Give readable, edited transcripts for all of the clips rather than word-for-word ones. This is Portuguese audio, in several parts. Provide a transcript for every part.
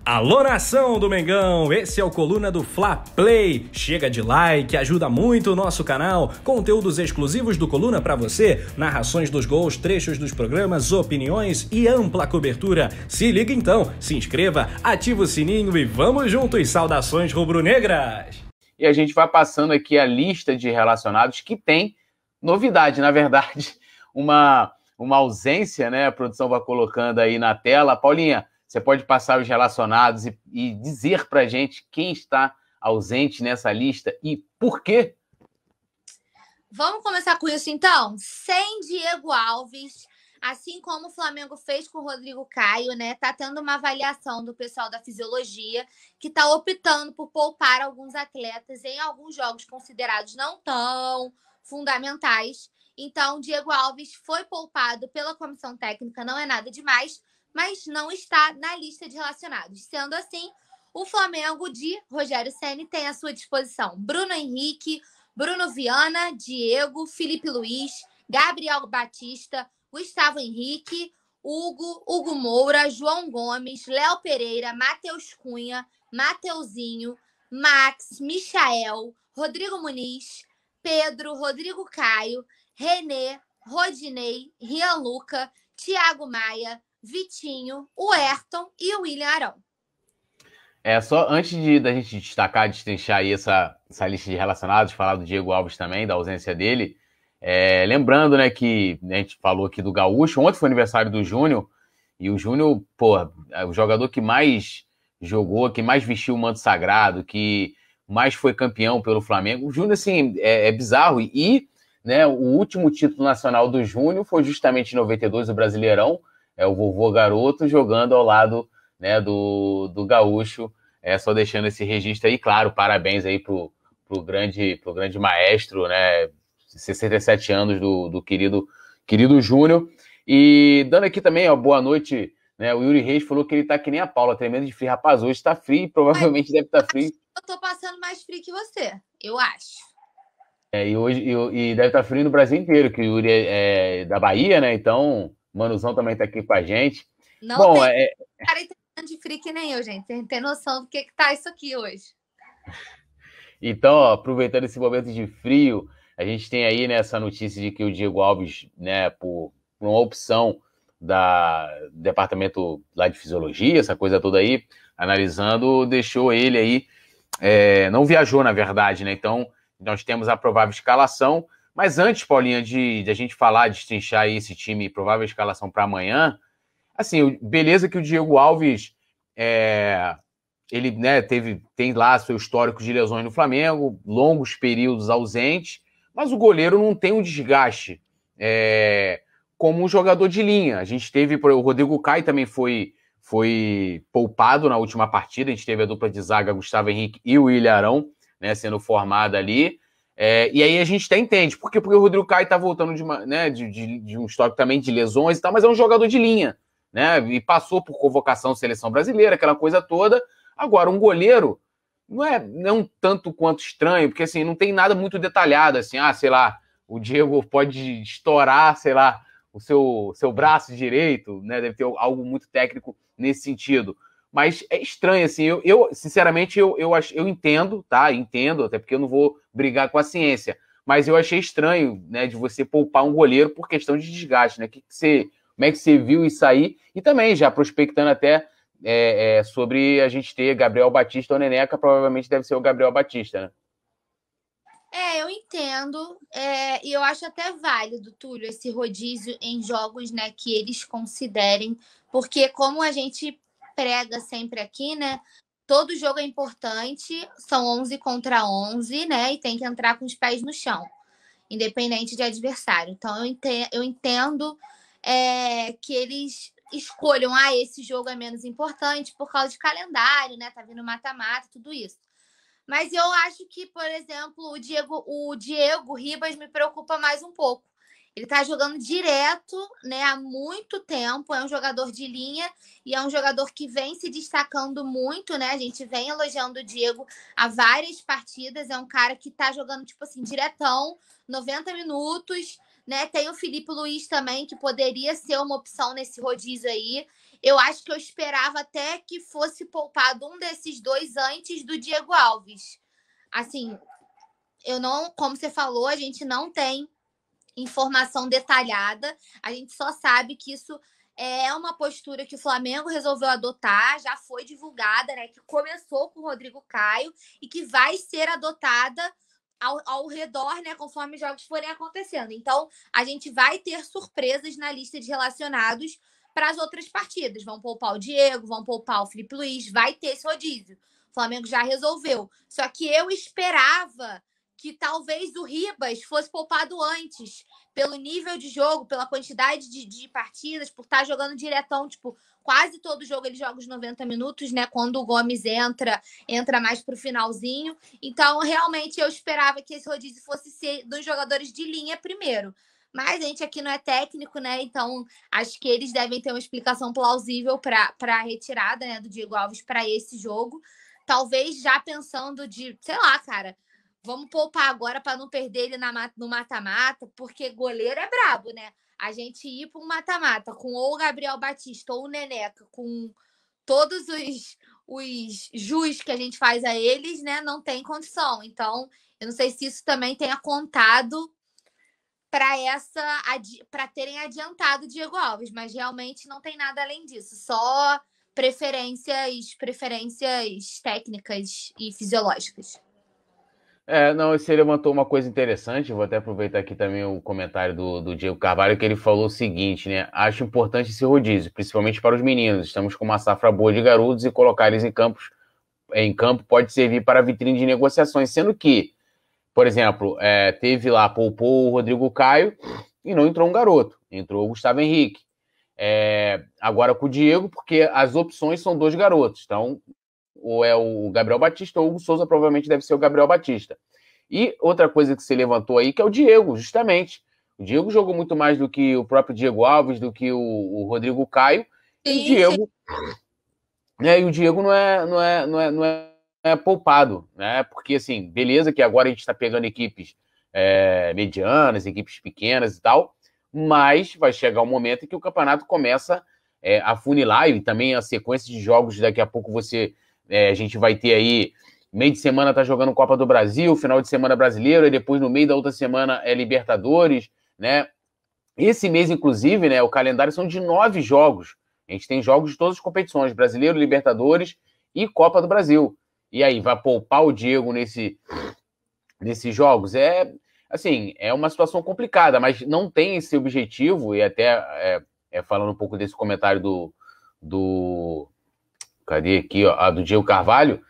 Alô, nação do Mengão, esse é o Coluna do Fla Play. Chega de like, ajuda muito o nosso canal. Conteúdos exclusivos do Coluna pra você, narrações dos gols, trechos dos programas, opiniões e ampla cobertura. Se liga então, se inscreva, ativa o sininho e vamos juntos. Saudações rubro-negras! E a gente vai passando aqui a lista de relacionados que tem novidade, na verdade, uma ausência, né? A produção vai colocando aí na tela. Paulinha, você pode passar os relacionados e dizer pra gente quem está ausente nessa lista e por quê? Vamos começar com isso, então? Sem Diego Alves, assim como o Flamengo fez com o Rodrigo Caio, né? Tá tendo uma avaliação do pessoal da fisiologia que tá optando por poupar alguns atletas em alguns jogos considerados não tão fundamentais. Então, Diego Alves foi poupado pela comissão técnica, não é nada demais, mas não está na lista de relacionados. Sendo assim, o Flamengo de Rogério Ceni tem à sua disposição Bruno Henrique, Bruno Viana, Diego, Felipe Luiz, Gabriel Batista, Gustavo Henrique, Hugo Moura, João Gomes, Léo Pereira, Matheus Cunha, Mateuzinho, Max, Michael, Rodrigo Muniz, Pedro, Rodrigo Caio, René, Rodinei, Rian Luca, Thiago Maia, Vitinho, o Ayrton e o William Arão. Só antes da gente destacar, destrinchar aí essa lista de relacionados, falar do Diego Alves também, da ausência dele, lembrando, né, que a gente falou aqui do Gaúcho, ontem foi aniversário do Júnior, e o Júnior, é o jogador que mais jogou, que mais vestiu o manto sagrado, que mais foi campeão pelo Flamengo. O Júnior, assim, é bizarro, né, o último título nacional do Júnior foi justamente em 92, o Brasileirão, o vovô garoto jogando ao lado, né, do Gaúcho, só deixando esse registro aí, claro, parabéns aí pro grande maestro, né, 67 anos do querido Júnior, e dando aqui também, ó, boa noite, né, o Yuri Reis falou que ele tá que nem a Paula, tremendo de frio, rapaz, hoje tá frio, provavelmente deve estar frio. Eu tô passando mais frio que você, eu acho. E deve estar frio no Brasil inteiro, que o Yuri é da Bahia, né, então... Manuzão também tá aqui com a gente. Não Bom, tem cara de frio que nem eu, gente. Tem noção do que tá isso aqui hoje. Então, ó, aproveitando esse momento de frio, a gente tem aí, né, essa notícia de que o Diego Alves, né, por uma opção do departamento lá de fisiologia, essa coisa toda aí, analisando, deixou ele aí, não viajou, na verdade, né? Então, nós temos a provável escalação. Mas antes, Paulinha, de a gente falar, de destrinchar aí esse time, provável escalação para amanhã, assim, beleza que o Diego Alves, ele, né, tem lá seu histórico de lesões no Flamengo, longos períodos ausentes, mas o goleiro não tem um desgaste como um jogador de linha. A gente teve, o Rodrigo Caio também foi poupado na última partida, a gente teve a dupla de zaga Gustavo Henrique e o William Arão, né, sendo formada ali. E aí a gente até entende. Por quê? Porque o Rodrigo Caio tá voltando de um histórico também de lesões e tal, mas é um jogador de linha, né? E passou por convocação seleção brasileira, aquela coisa toda. Agora, um goleiro não é um tanto quanto estranho, porque assim, não tem nada muito detalhado, assim, sei lá, o Diego pode estourar, sei lá, o seu braço direito, né? Deve ter algo muito técnico nesse sentido. Mas é estranho, assim, sinceramente, eu entendo, tá? Entendo, até porque eu não vou brigar com a ciência. Mas eu achei estranho, né, de você poupar um goleiro por questão de desgaste, né? Como é que você viu isso aí? E também, já prospectando até sobre a gente ter Gabriel Batista ou Neneca, provavelmente deve ser o Gabriel Batista, né? Eu entendo. E eu acho até válido, Túlio, esse rodízio em jogos, né, que eles considerem, porque como a gente prega sempre aqui, né? Todo jogo é importante, são 11 contra 11, né? E tem que entrar com os pés no chão, independente de adversário. Então, eu entendo que eles escolham, esse jogo é menos importante por causa de calendário, né? Tá vindo mata-mata, tudo isso. Mas eu acho que, por exemplo, o Diego Ribas me preocupa mais um pouco. Ele tá jogando direto, né, há muito tempo, é um jogador de linha e é um jogador que vem se destacando muito, né? A gente vem elogiando o Diego há várias partidas, é um cara que tá jogando, tipo assim, diretão, 90 minutos, né? Tem o Felipe Luiz também, que poderia ser uma opção nesse rodízio aí. eu acho que eu esperava até que fosse poupado um desses dois antes do Diego Alves. Assim, eu não, como você falou, a gente não tem informação detalhada, a gente só sabe que isso é uma postura que o Flamengo resolveu adotar, já foi divulgada, né? Que começou com o Rodrigo Caio e que vai ser adotada ao redor, né? Conforme os jogos forem acontecendo. Então, a gente vai ter surpresas na lista de relacionados para as outras partidas. Vão poupar o Diego, vão poupar o Felipe Luiz, vai ter esse rodízio. O Flamengo já resolveu. Só que eu esperava que talvez o Ribas fosse poupado antes, pelo nível de jogo, pela quantidade de partidas, por estar jogando diretão, tipo, quase todo jogo ele joga os 90 minutos, né? Quando o Gomes entra mais pro finalzinho. Então, realmente, eu esperava que esse rodízio fosse ser dos jogadores de linha primeiro. Mas a gente aqui não é técnico, né? Então, acho que eles devem ter uma explicação plausível para a retirada, né, do Diego Alves para esse jogo. Talvez já pensando de, sei lá, cara, vamos poupar agora para não perder ele no mata-mata, porque goleiro é brabo, né? A gente ir para um mata-mata com ou o Gabriel Batista ou o Neneca, com todos os jus que a gente faz a eles, né? Não tem condição. Então, eu não sei se isso também tenha contado para terem adiantado o Diego Alves, mas realmente não tem nada além disso. Só preferências técnicas e fisiológicas. Não, você levantou uma coisa interessante, vou até aproveitar aqui também o comentário do Diego Carvalho, que ele falou o seguinte, né? Acho importante esse rodízio, principalmente para os meninos. Estamos com uma safra boa de garotos e colocar eles em campo pode servir para vitrine de negociações, sendo que, por exemplo, teve lá, poupou o Rodrigo Caio e não entrou um garoto, entrou o Gustavo Henrique. Agora com o Diego, porque as opções são dois garotos, então ou é o Gabriel Batista, ou o Hugo Souza provavelmente deve ser o Gabriel Batista. E outra coisa que você levantou aí, que é o Diego, justamente. O Diego jogou muito mais do que o próprio Diego Alves, do que o Rodrigo Caio. E o Diego não é poupado, né? Porque, assim, beleza que agora a gente está pegando equipes medianas, equipes pequenas e tal, mas vai chegar um momento em que o campeonato começa a funilar, e também a sequência de jogos, daqui a pouco a gente vai ter aí, meio de semana tá jogando Copa do Brasil, final de semana brasileiro, e depois no meio da outra semana é Libertadores, né? Esse mês, inclusive, né, o calendário são de 9 jogos. A gente tem jogos de todas as competições, Brasileiro, Libertadores e Copa do Brasil. E aí, vai poupar o Diego nesses jogos? Assim, é uma situação complicada, mas não tem esse objetivo, e até falando um pouco desse comentário cadê aqui, ó, do Diego Carvalho,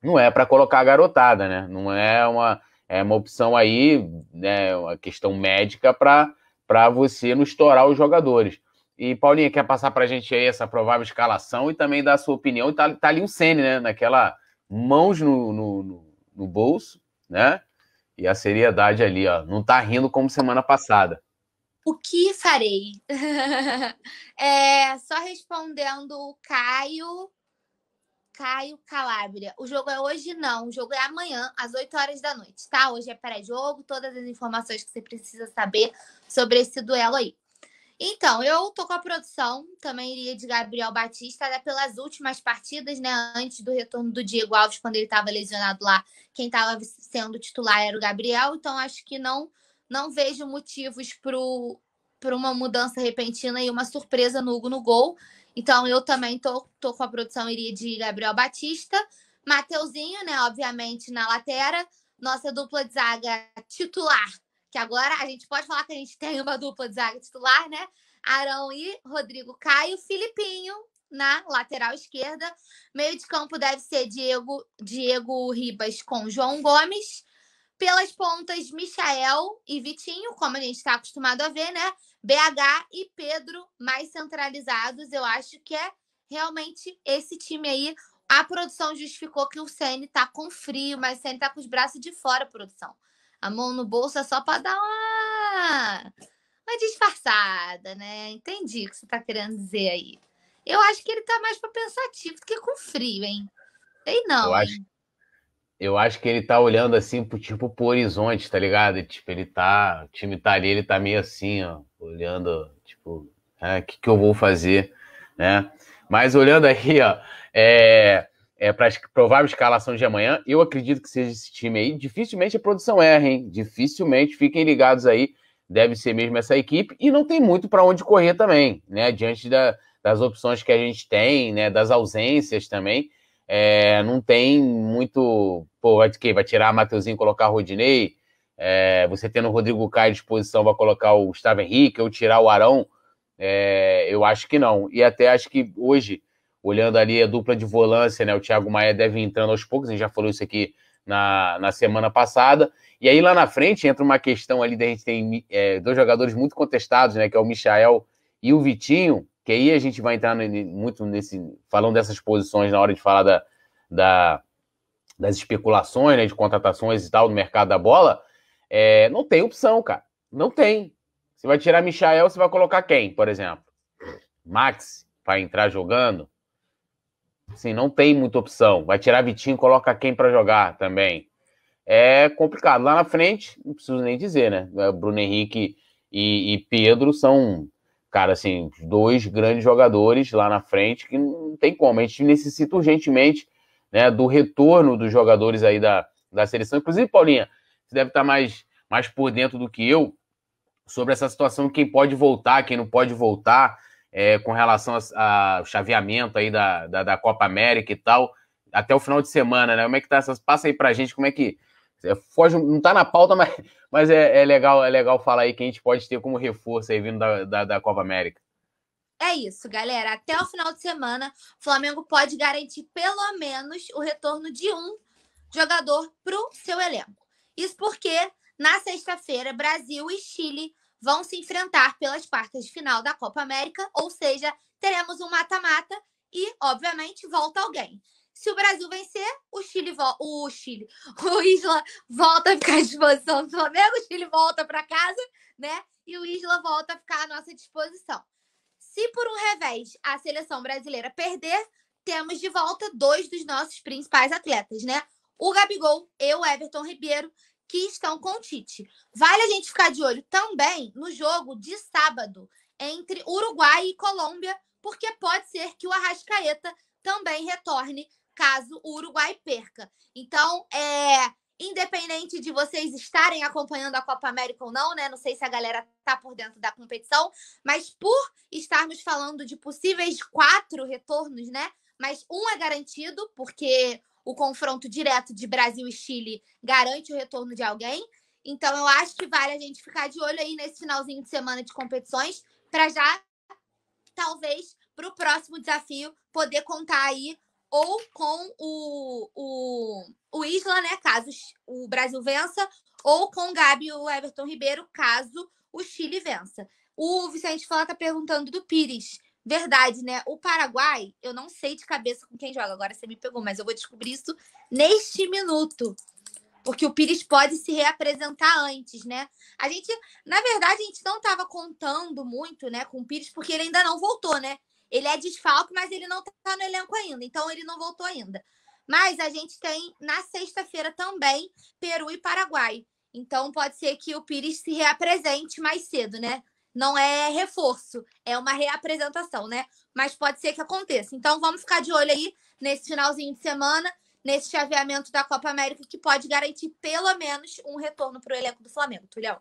não é para colocar a garotada, né? Não é uma opção aí, né, uma questão médica para você não estourar os jogadores. E, Paulinha, quer passar para a gente aí essa provável escalação e também dar a sua opinião? E tá ali o Ceni, né? Naquela mãos no bolso, né? E a seriedade ali, ó. Não tá rindo como semana passada. O que farei? Só respondendo o Caio Calabria. O jogo é hoje? Não. O jogo é amanhã, às 8 horas da noite, tá? Hoje é pré-jogo, todas as informações que você precisa saber sobre esse duelo aí. Então, eu tô com a produção, também iria de Gabriel Batista, até pelas últimas partidas, né? Antes do retorno do Diego Alves, quando ele estava lesionado lá, quem estava sendo titular era o Gabriel, então acho que não vejo motivos para uma mudança repentina e uma surpresa no Hugo no gol. Então, eu também tô com a produção, iria de Gabriel Batista. Mateuzinho, né? Obviamente, na lateral. Nossa dupla de zaga titular, que agora a gente pode falar que a gente tem uma dupla de zaga titular, né? Arão e Rodrigo Caio. Filipinho na lateral esquerda. Meio de campo deve ser Diego Ribas com João Gomes. Pelas pontas, Michael e Vitinho, como a gente está acostumado a ver, né? BH e Pedro mais centralizados. Eu acho que é realmente esse time aí. A produção justificou que o Ceni tá com frio, mas o Ceni tá com os braços de fora, produção. A mão no bolso é só para dar uma disfarçada, né? Entendi o que você tá querendo dizer aí. Eu acho que ele tá mais para pensativo do que com frio, hein? Sei não, Eu acho que ele tá olhando assim pro horizonte, tá ligado? Tipo, o time tá ali, ele tá meio assim, ó, olhando, tipo, o que eu vou fazer né? Mas olhando aí, ó, para a provável escalação de amanhã, eu acredito que seja esse time aí. Dificilmente a produção erra, hein? Dificilmente, fiquem ligados aí. Deve ser mesmo essa equipe. E não tem muito para onde correr também, né? Diante das opções que a gente tem, né? Das ausências também. Não tem muito. Pô, vai tirar Mateuzinho e colocar Rodinei. Você tendo o Rodrigo Caio à disposição, vai colocar o Gustavo Henrique ou tirar o Arão. Eu acho que não. E até acho que hoje, olhando ali a dupla de volância, né? O Thiago Maia deve ir entrando aos poucos, a gente já falou isso aqui na semana passada. E aí lá na frente entra uma questão ali, a gente tem dois jogadores muito contestados, né? Que é o Michael e o Vitinho, que aí a gente vai entrar muito falando dessas posições na hora de falar das especulações, né? De contratações e tal no mercado da bola. Não tem opção, cara. Não tem. Você vai tirar Michael, você vai colocar quem, por exemplo? Max, para entrar jogando? Assim, não tem muita opção. Vai tirar Vitinho, coloca quem para jogar também? É complicado. Lá na frente, não preciso nem dizer, né? Bruno Henrique e Pedro são, cara, assim, dois grandes jogadores lá na frente que não tem como. A gente necessita urgentemente, né, do retorno dos jogadores aí da seleção. Inclusive, Paulinha, você deve estar mais por dentro do que eu sobre essa situação, quem pode voltar, quem não pode voltar, com relação ao chaveamento aí da Copa América e tal, até o final de semana, né? Como é que tá? Passa aí pra gente como é que... Foge, não tá na pauta, mas é legal falar aí que a gente pode ter como reforço aí vindo da Copa América. É isso, galera. Até o final de semana, o Flamengo pode garantir pelo menos o retorno de um jogador pro seu elenco. Isso porque na sexta-feira, Brasil e Chile vão se enfrentar pelas quartas de final da Copa América, ou seja, teremos um mata-mata e, obviamente, volta alguém. Se o Brasil vencer, o Isla volta a ficar à disposição do Flamengo, o Chile volta para casa, né? E o Isla volta a ficar à nossa disposição. Se por um revés a seleção brasileira perder, temos de volta dois dos nossos principais atletas, né? O Gabigol e o Everton Ribeiro, que estão com o Tite. Vale a gente ficar de olho também no jogo de sábado entre Uruguai e Colômbia, porque pode ser que o Arrascaeta também retorne caso o Uruguai perca. Então, independente de vocês estarem acompanhando a Copa América ou não, né? Não sei se a galera tá por dentro da competição, mas por estarmos falando de possíveis 4 retornos, né? Mas um é garantido, porque o confronto direto de Brasil e Chile garante o retorno de alguém. Então, eu acho que vale a gente ficar de olho aí nesse finalzinho de semana de competições para já, talvez, para o próximo desafio, poder contar aí ou com o Isla, né, caso o Brasil vença, ou com o Gabi e o Everton Ribeiro, caso o Chile vença. O Vicente Fala tá perguntando do Pires. Verdade, né? O Paraguai, eu não sei de cabeça com quem joga. Agora você me pegou, mas eu vou descobrir isso neste minuto. Porque o Pires pode se reapresentar antes, né? Na verdade, a gente não estava contando muito, né, com o Pires, porque ele ainda não voltou, né? Ele é desfalque, mas ele não está no elenco ainda. Então, ele não voltou ainda. Mas a gente tem, na sexta-feira também, Peru e Paraguai. Então, pode ser que o Pires se reapresente mais cedo, né? Não é reforço, é uma reapresentação, né? Mas pode ser que aconteça. Então, vamos ficar de olho aí nesse finalzinho de semana, nesse chaveamento da Copa América, que pode garantir pelo menos um retorno para o elenco do Flamengo, Tulhão.